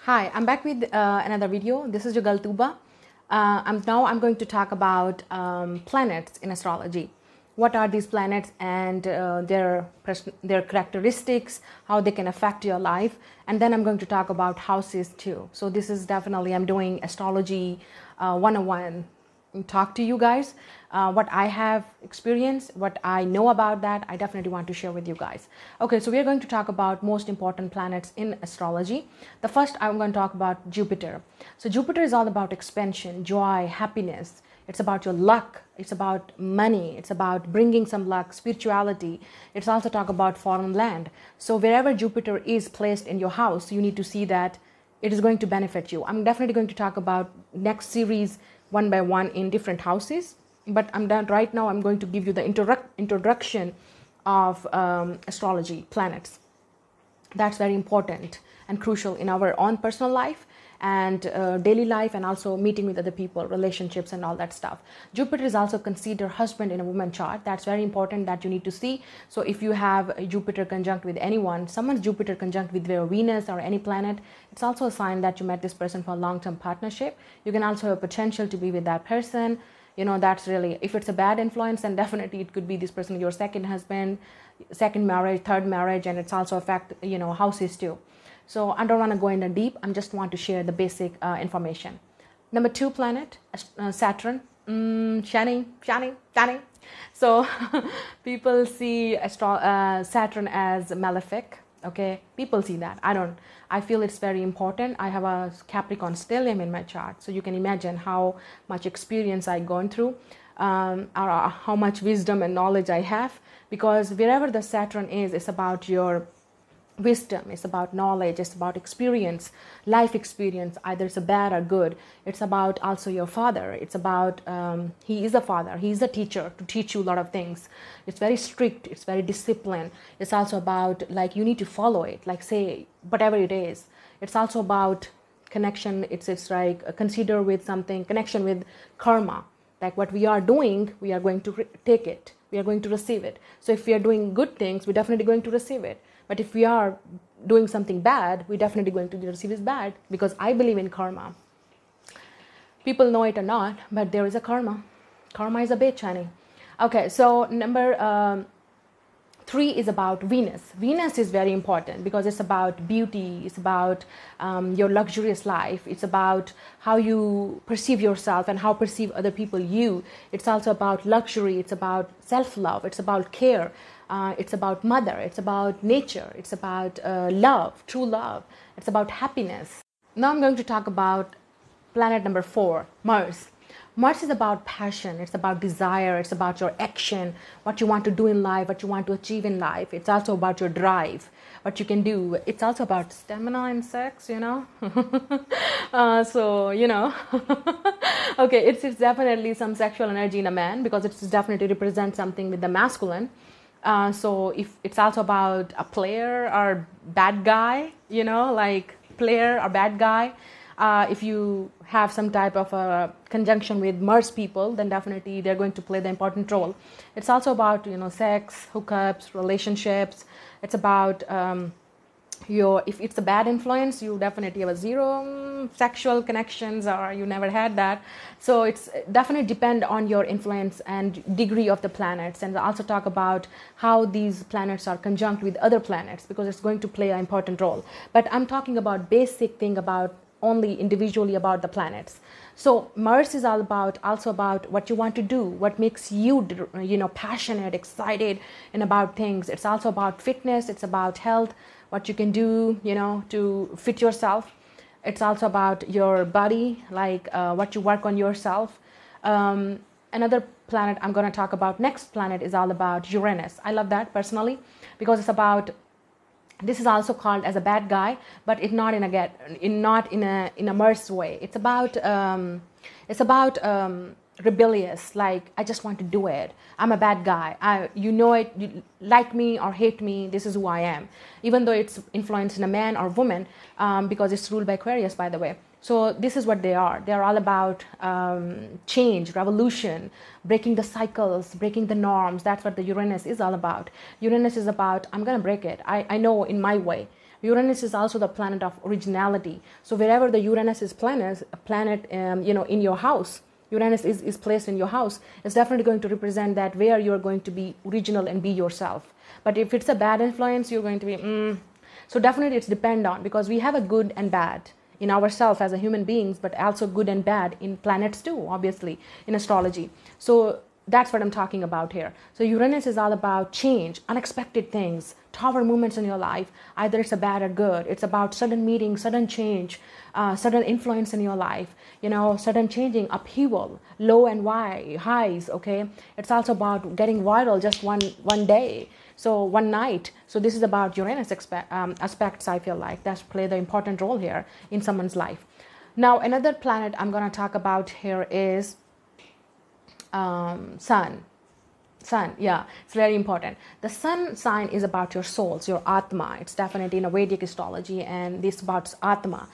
Hi, I'm back with another video. This is Jugal Tuba. I'm going to talk about planets in astrology. What are these planets and their characteristics, how they can affect your life, and then I'm going to talk about houses too. So this is definitely, I'm doing astrology 101 talk to you guys. What I have experienced, what I know about that, I definitely want to share with you guys. Okay, so we are going to talk about most important planets in astrology. The first, I'm going to talk about Jupiter. So Jupiter is all about expansion, joy, happiness. It's about your luck. It's about money. It's about bringing some luck, spirituality. It's also talk about foreign land. So wherever Jupiter is placed in your house, you need to see that it is going to benefit you. I'm definitely going to talk about next series one by one in different houses, but I'm done right now. I'm going to give you the introduction of astrology, planets. That's very important and crucial in our own personal life and daily life, and also meeting with other people, relationships and all that stuff. Jupiter is also considered husband in a woman chart. That's very important that you need to see. So if you have a Jupiter conjunct with anyone, someone's Jupiter conjunct with their Venus or any planet, it's also a sign that you met this person for a long-term partnership. You can also have potential to be with that person. You know, that's really, if it's a bad influence, then definitely it could be this person, your second husband, second marriage, third marriage, and it's also affect, houses too. So I don't want to go in deep. I just want to share the basic information. Number 2 planet, Saturn. Shining. So people see Saturn as malefic. Okay, people see that. I feel it's very important. I have a Capricorn stellium in my chart, so you can imagine how much experience I've gone through, or how much wisdom and knowledge I have. Because wherever the Saturn is, it's about your wisdom, it's about knowledge, it's about experience, life experience, either it's a bad or good. It's about also your father. It's about he is a father, he is a teacher to teach you a lot of things. It's very strict, it's very disciplined. It's also about, like, you need to follow it, like, say whatever it is. It's also about connection. It's like consider with something, connection with karma, like what we are doing, we are going to take it, we are going to receive it. So if we are doing good things, we're definitely going to receive it. But if we are doing something bad, we're definitely going to receive it bad, because I believe in karma. People know it or not, but there is a karma. Karma is a bitch, honey. Okay, so number 3 is about Venus. Venus is very important because it's about beauty. It's about your luxurious life. It's about how you perceive yourself and how perceive other people you. It's also about luxury. It's about self-love. It's about care. It's about mother. It's about nature. It's about love, true love. It's about happiness. Now I'm going to talk about planet number 4, Mars. Mars is about passion. It's about desire. It's about your action, what you want to do in life, what you want to achieve in life. It's also about your drive, what you can do. It's also about stamina and sex, Okay, it's definitely some sexual energy in a man, because it definitely represents something with the masculine. So if it's also about a player or bad guy, like player or bad guy. If you have some type of a conjunction with Mars people, then definitely they're going to play the important role. It's also about, sex, hookups, relationships. It's about if it's a bad influence, you definitely have a zero sexual connections, or you never had that. So it's definitely depend on your influence and degree of the planets. And also talk about how these planets are conjunct with other planets, because it's going to play an important role. But I'm talking about basic thing about only individually about the planets. So Mars is all about, also about what you want to do, what makes you, passionate, excited, and about things. It's also about fitness. It's about health, what you can do, to fit yourself. It's also about your body, like what you work on yourself. Another planet I'm going to talk about, next planet, is all about Uranus. I love that personally, because it's about, this is also called as a bad guy, but it's not in a Mars way. It's about rebellious, like, I just want to do it. I'm a bad guy. You like me or hate me, this is who I am. Even though it's influenced in a man or woman, because it's ruled by Aquarius, by the way. So this is what they are. They're all about change, revolution, breaking the cycles, breaking the norms. That's what the Uranus is all about. Uranus is about, I'm going to break it. I know in my way. Uranus is also the planet of originality. So wherever the Uranus is planet in your house, Uranus is placed in your house, it's definitely going to represent that where you're going to be original and be yourself. But if it's a bad influence, you're going to be so definitely it's depend on, because we have a good and bad in ourselves as a human beings, but also good and bad in planets too, obviously, in astrology. So that's what I'm talking about here. So Uranus is all about change, unexpected things, tower movements in your life. Either it's a bad or good. It's about sudden meetings, sudden change, sudden influence in your life, sudden changing, upheaval, low and highs, okay? It's also about getting viral just one day. So one night. So this is about Uranus aspects, I feel like. That's play the important role here in someone's life. Now, another planet I'm going to talk about here is Sun. Yeah, it's very important. The Sun sign is about your souls, your Atma. It's definitely in a Vedic astrology, and this is about Atma.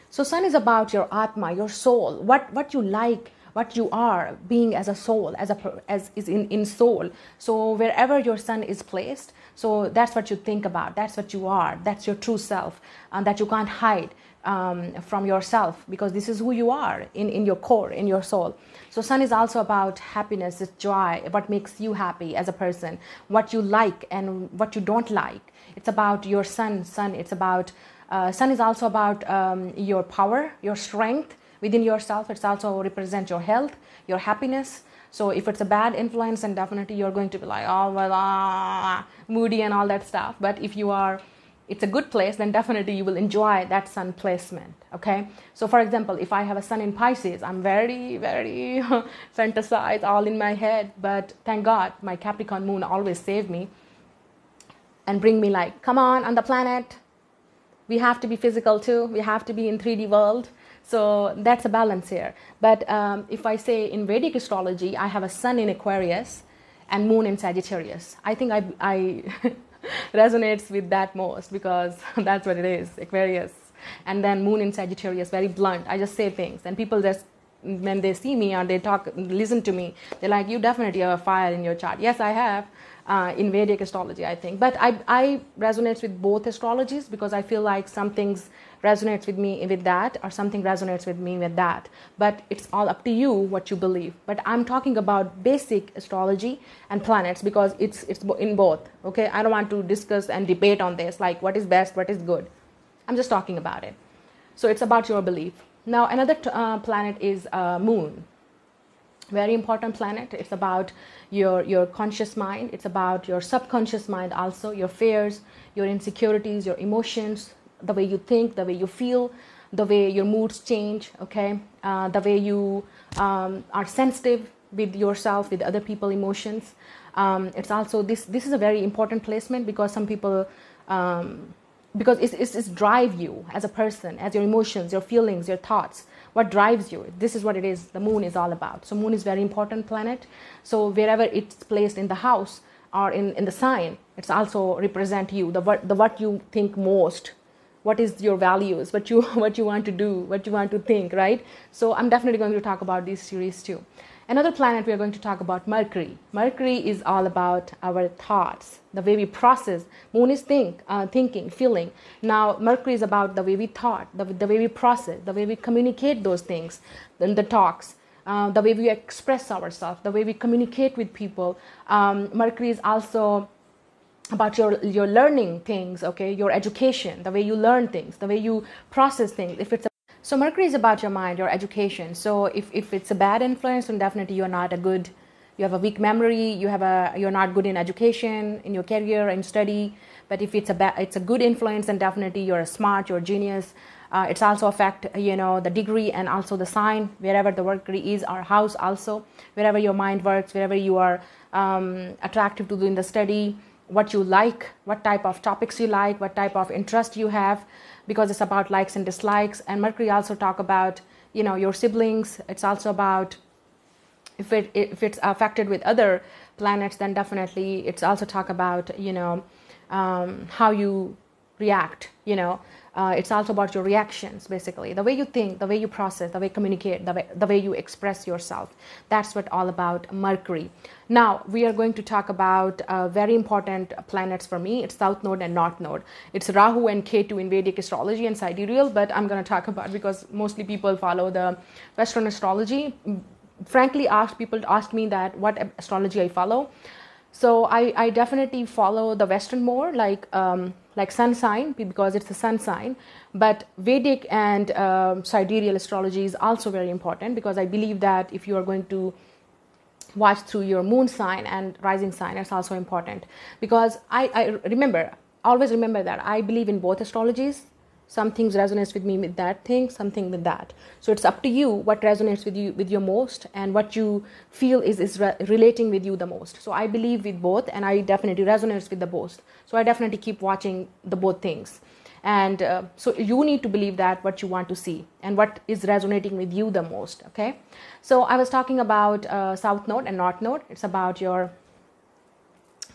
So Sun is about your Atma, your soul, what you like, what you are being as a soul, as is in soul. So wherever your Sun is placed, so that's what you think about, that's what you are, that's your true self, that you can't hide from yourself, because this is who you are in your core, in your soul. So Sun is also about happiness, it's joy, what makes you happy as a person, what you like and what you don't like. It's about your Sun. It's about Sun is also about your power, your strength within yourself. It's also represent your health, your happiness. So if it's a bad influence, then definitely you're going to be like, oh well, moody and all that stuff. But if it's a good place, then definitely you will enjoy that Sun placement. Okay. So for example, if I have a Sun in Pisces, I'm very, very fantasize all in my head. But thank God my Capricorn moon always save me and bring me like, come on the planet. We have to be physical too. We have to be in 3D world. So that's a balance here. But if I say in Vedic astrology, I have a Sun in Aquarius and moon in Sagittarius. I think I resonates with that most, because that's what it is, Aquarius. And then moon in Sagittarius, very blunt. I just say things, and people just, when they see me or they talk, listen to me, they're like, you definitely have a fire in your chart. Yes, I have. In Vedic astrology, I think. But I resonate with both astrologies, because I feel like some things resonates with me with that, or something resonates with me with that. But it's all up to you what you believe. But I'm talking about basic astrology and planets, because it's in both. Okay, I don't want to discuss and debate on this, like what is best, what is good. I'm just talking about it. So it's about your belief. Now another planet is Moon. Very important planet. It's about your conscious mind. It's about your subconscious mind also, your fears, your insecurities, your emotions, the way you think, the way you feel, the way your moods change, okay? The way you are sensitive with yourself, with other people's emotions. It's also, this is a very important placement, because some people, because it's drive you as a person, as your emotions, your feelings, your thoughts. What drives you? This is what it is. The moon is all about. So moon is very important planet. So wherever it's placed in the house or in the sign, it's also represent you, the what you think most, what is your values, what you want to do, what you want to think, right? So I'm definitely going to talk about this series too. Another planet we are going to talk about, Mercury. Mercury is all about our thoughts, the way we process. Moon is thinking, feeling. Now Mercury is about the way we thought, the way we process, the way we communicate those things, then the talks, the way we express ourselves, the way we communicate with people. Mercury is also about your learning things, okay, your education, the way you learn things, the way you process things. So Mercury is about your mind, your education. So if it's a bad influence, then definitely you have a weak memory, you're not good in education, in your career and study. But if it's a good influence, then definitely you're smart, you're a genius. It's also affect the degree and also the sign, wherever the Mercury is, our house also, wherever your mind works, wherever you are attractive to do in the study, what you like, what type of topics you like, what type of interest you have, because it's about likes and dislikes. And Mercury also talk about your siblings. It's also about if it's affected with other planets, then definitely it's also talk about how you react, It's also about your reactions, basically. The way you think, the way you process, the way you communicate, the way you express yourself. That's what all about Mercury. Now, we are going to talk about very important planets for me. It's South Node and North Node. It's Rahu and Ketu in Vedic astrology and sidereal, but I'm going to talk about, because mostly people follow the Western astrology. Frankly, people ask me that what astrology I follow. So I definitely follow the Western more, like sun sign, because it's a sun sign. But Vedic and sidereal astrology is also very important, because I believe that if you are going to watch through your moon sign and rising sign, it's also important. Because I always remember that I believe in both astrologies. Some things resonates with me with that thing, something with that. So it's up to you what resonates with you with your most, and what you feel is relating with you the most. So I believe with both, and I definitely resonates with the both. So I definitely keep watching the both things. And so you need to believe that what you want to see and what is resonating with you the most. Okay. So I was talking about South Node and North Node. It's about your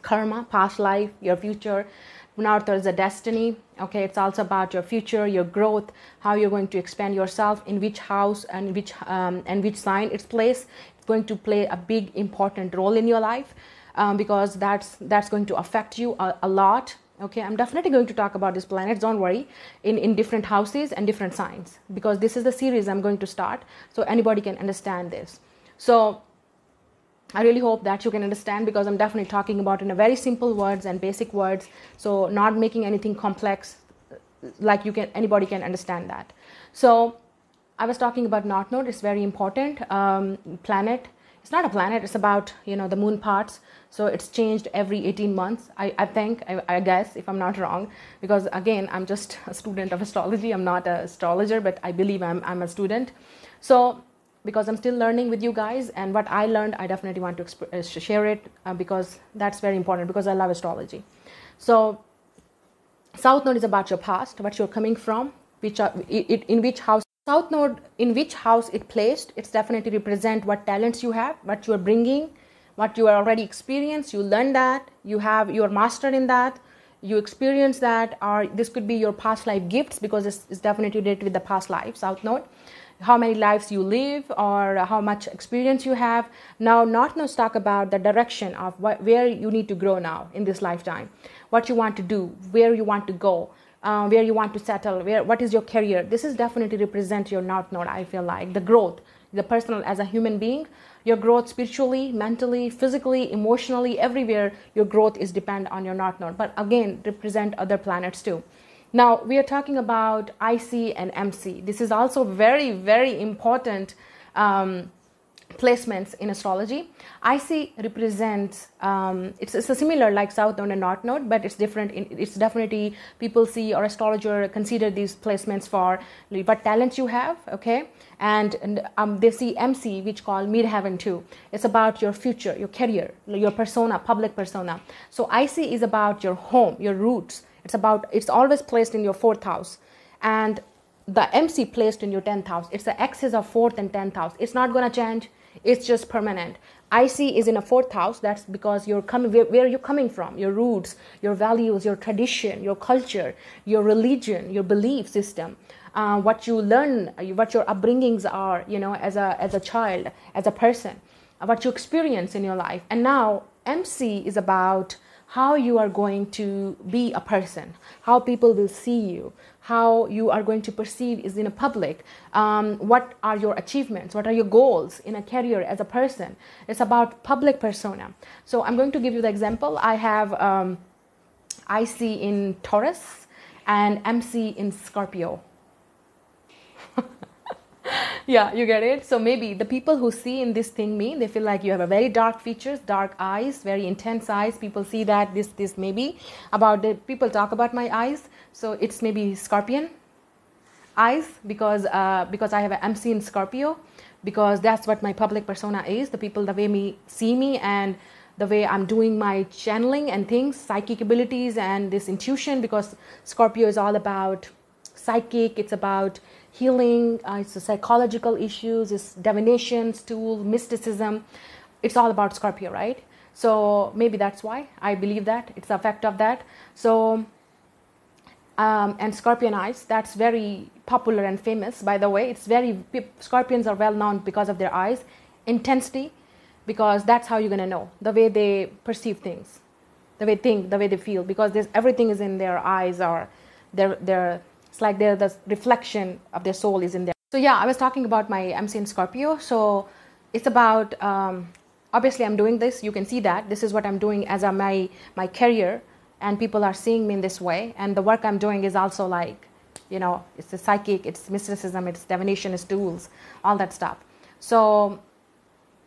karma, past life, your future. North is a destiny. Okay, it's also about your future, your growth, how you're going to expand yourself, in which house and which sign it's placed. It's going to play a big important role in your life, because that's going to affect you a lot. Okay, I'm definitely going to talk about these planets, don't worry, in different houses and different signs, because this is the series I'm going to start, so anybody can understand this. So I really hope that you can understand, because I'm definitely talking about in a very simple words and basic words, so not making anything complex, like anybody can understand that. So I was talking about North Node. It's very important planet. It's not a planet, it's about the moon parts. So it's changed every 18 months, I guess, if I'm not wrong, because again, I'm just a student of astrology. I'm not an astrologer, but I believe I'm a student. So because I'm still learning with you guys, and what I learned, I definitely want to share it, because that's very important, because I love astrology. So South Node is about your past, what you're coming from, in which house. South Node, in which house it placed, it's definitely represent what talents you have, what you are bringing, what you are already experienced. You learn that, you are mastered in that, you experience that, or this could be your past life gifts, because it's definitely related with the past life, South Node. How many lives you live, or how much experience you have. Now, North Nodes talk about the direction of where you need to grow now in this lifetime, what you want to do, where you want to go, where you want to settle, what is your career. This is definitely represent your North Node. I feel like the growth, the personal as a human being, your growth spiritually, mentally, physically, emotionally, everywhere your growth is depend on your North Node. But again, represent other planets too. Now, we are talking about IC and MC. This is also very, very important placements in astrology. IC represents, it's a similar like South Node and North Node, but it's different. It's definitely, people see, or astrologer consider these placements for what talents you have, okay? And they see MC, which called midheaven too. It's about your future, your career, your persona, public persona. So IC is about your home, your roots. It's always placed in your 4th house, and the MC placed in your 10th house. It's the axis of 4th and 10th house. It's not going to change. It's just permanent. IC is in a 4th house. That's because you're coming, where you're coming from, your roots, your values, your tradition, your culture, your religion, your belief system, what you learn, what your upbringings are, as a child, as a person, what you experience in your life. And now MC is about how you are going to be a person, how people will see you, how you are going to perceive is in a public, what are your achievements, what are your goals in a career as a person. It's about public persona. So I'm going to give you the example. I have IC in Taurus and MC in Scorpio. Yeah, you get it. So maybe the people who see in this thing they feel like you have a very dark features, dark eyes, very intense eyes. People see that this maybe about the people talk about my eyes. So it's maybe Scorpion eyes, because I have an MC in Scorpio, because that's what my public persona is. The people, the way see me, and the way I'm doing my channeling and things, psychic abilities and this intuition, because Scorpio is all about psychic. It's about healing, it's the psychological issues, it's divination, stool, mysticism. It's all about Scorpio, right? So maybe that's why I believe that it's the effect of that. So and scorpion eyes. That's very popular and famous, by the way. Scorpions are well known because of their eyes intensity, because that's how you're going to know the way they perceive things, the way they think, the way they feel, because everything is in their eyes, or it's like the reflection of their soul is in there. So yeah, I was talking about my MC in Scorpio. So it's about obviously I'm doing this, you can see that this is what I'm doing as my career, and people are seeing me in this way, and the work I'm doing is also like, it's a psychic, it's mysticism, it's divination, it's tools, all that stuff. So,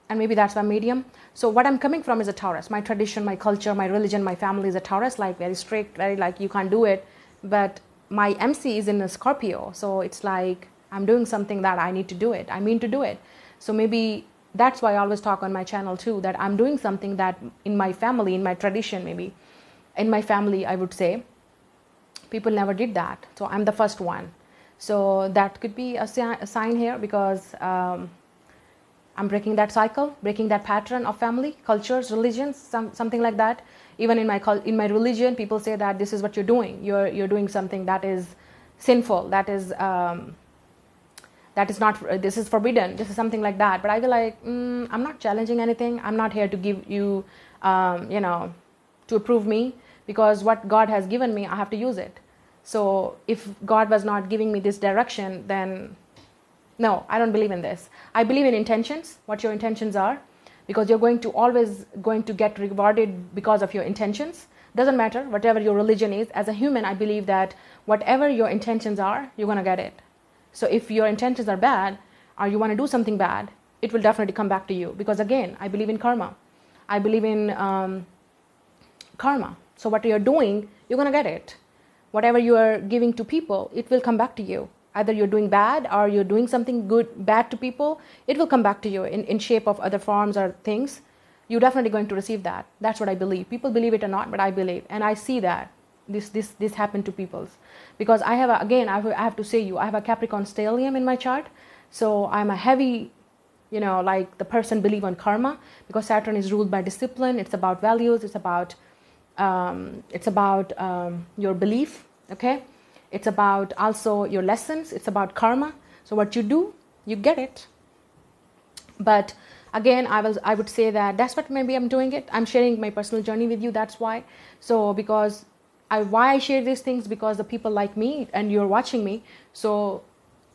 and maybe that's my medium. So what I'm coming from is a Taurus. My tradition, my culture, my religion, my family is a Taurus, like very strict, very like you can't do it. But my MC is in a Scorpio, so it's like I'm doing something that I need to do it, I mean to do it. So maybe that's why I always talk on my channel too, that I'm doing something that in my family, in my tradition, maybe in my family, I would say people never did that, so I'm the first one. So that could be a sign here, because I'm breaking that cycle, breaking that pattern of family, cultures, religions, something like that. Even in my religion, people say that this is what you're doing. You're doing something that is sinful, that is not, this is forbidden, this is something like that. But I feel like I'm not challenging anything. I'm not here to give you, to approve me, because what God has given me, I have to use it. So if God was not giving me this direction, then no, I don't believe in this. I believe in intentions, what your intentions are, because you're always going to get rewarded because of your intentions. Doesn't matter, whatever your religion is. As a human, I believe that whatever your intentions are, you're going to get it. So if your intentions are bad, or you want to do something bad, it will definitely come back to you. Because again, I believe in karma. I believe in karma. So what you're doing, you're going to get it. Whatever you are giving to people, it will come back to you. Either you're doing bad or you're doing something bad to people, it will come back to you in shape of other forms or things. You're definitely going to receive that. That's what I believe. People believe it or not, but I believe. And I see that this happened to people. Because I have to say I have a Capricorn stellium in my chart. So I'm a heavy, like the person believe on karma, because Saturn is ruled by discipline. It's about values. It's about your belief. Okay. It's about also your lessons. It's about karma. So what you do, you get it. But again, I would say that's what maybe I'm doing it. I'm sharing my personal journey with you. That's why. So because why I share these things, because the people like me and you're watching me. So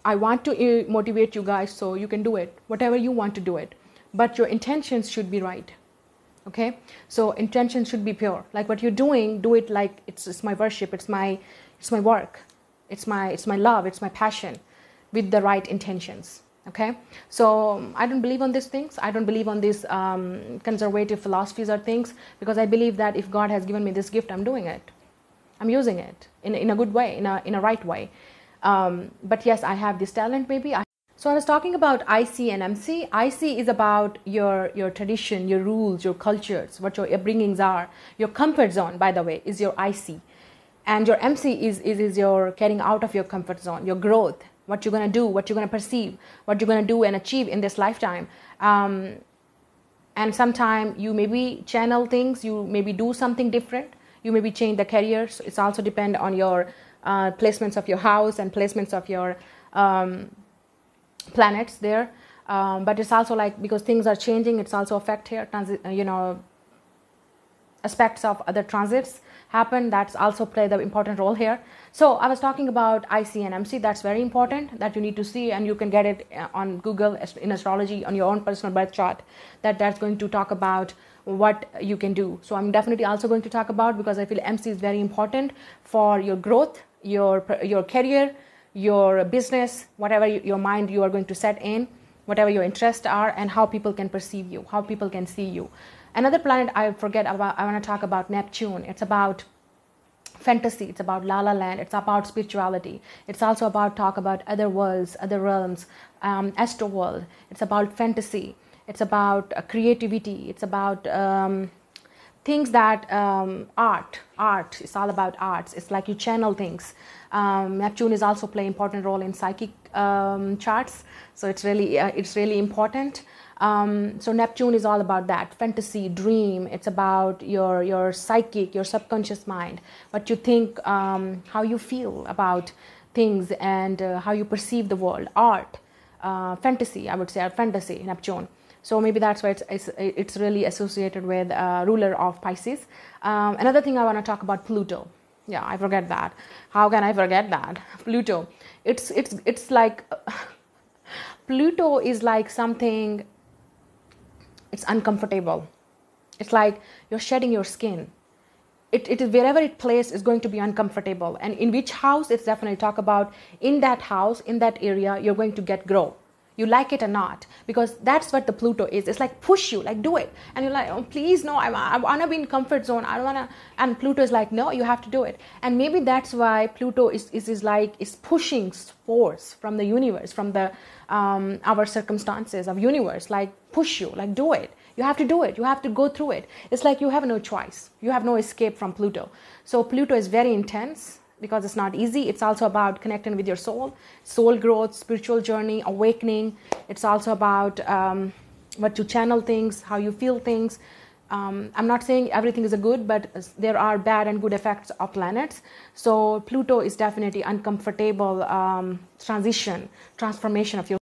I want to motivate you guys so you can do it. Whatever you want to do it. But your intentions should be right. Okay. So intentions should be pure. Like what you're doing, do it like it's my worship. It's my work. It's my love. It's my passion, with the right intentions. Okay. So I don't believe on these things. I don't believe on these conservative philosophies or things, because I believe that if God has given me this gift, I'm doing it. I'm using it in a good way, in a right way. But yes, I have this talent maybe. So I was talking about IC and MC. IC is about your tradition, your rules, your cultures, what your upbringings are. Your comfort zone, by the way, is your IC. And your MC is your getting out of your comfort zone, your growth, what you're going to do, what you're going to perceive, what you're going to do and achieve in this lifetime. And sometimes you maybe channel things, you maybe do something different, you maybe change the careers. It's also depend on your placements of your house and placements of your planets there. But it's also like, because things are changing, it's also affect here, aspects of other transits happen, that's also play the important role here. So I was talking about IC and MC. That's very important, that you need to see, and you can get it on Google in astrology on your own personal birth chart. That's going to talk about what you can do. So I'm definitely also going to talk about, because I feel MC is very important for your growth, your career, your business, whatever your mind you are going to set in, whatever your interests are, and how people can perceive you, how people can see you. Another planet I forget about, I want to talk about Neptune. It's about fantasy. It's about la la land. It's about spirituality. It's also about talk about other worlds, other realms, astro world. It's about fantasy. It's about creativity. It's about things that art is all about arts. It's like you channel things. Neptune is also play important role in psychic charts, so it's really important. So Neptune is all about that fantasy, dream. It's about your psychic, your subconscious mind, what you think, how you feel about things, and how you perceive the world. Art, fantasy, I would say, fantasy, Neptune. So maybe that's why it's really associated with ruler of Pisces. Another thing I want to talk about, Pluto. Yeah, I forget that. How can I forget that? Pluto. It's like Pluto is like something. It's uncomfortable. It's like you're shedding your skin. It is wherever it plays is going to be uncomfortable. And in which house, it's definitely talk about in that house, in that area, you're going to get grow. You like it or not, because that's what the Pluto is. It's like push you, like do it. And you're like, oh, please, no, I want to be in comfort zone. I don't want to. And Pluto is like, no, you have to do it. And maybe that's why Pluto is pushing force from the universe, from the our circumstances of universe, like push you, like do it. You have to do it. You have to go through it. It's like you have no choice. You have no escape from Pluto. So Pluto is very intense, because it's not easy. It's also about connecting with your soul growth, spiritual journey, awakening. It's also about what you channel things, how you feel things. I'm not saying everything is a good, but there are bad and good effects of planets. So Pluto is definitely uncomfortable transformation of your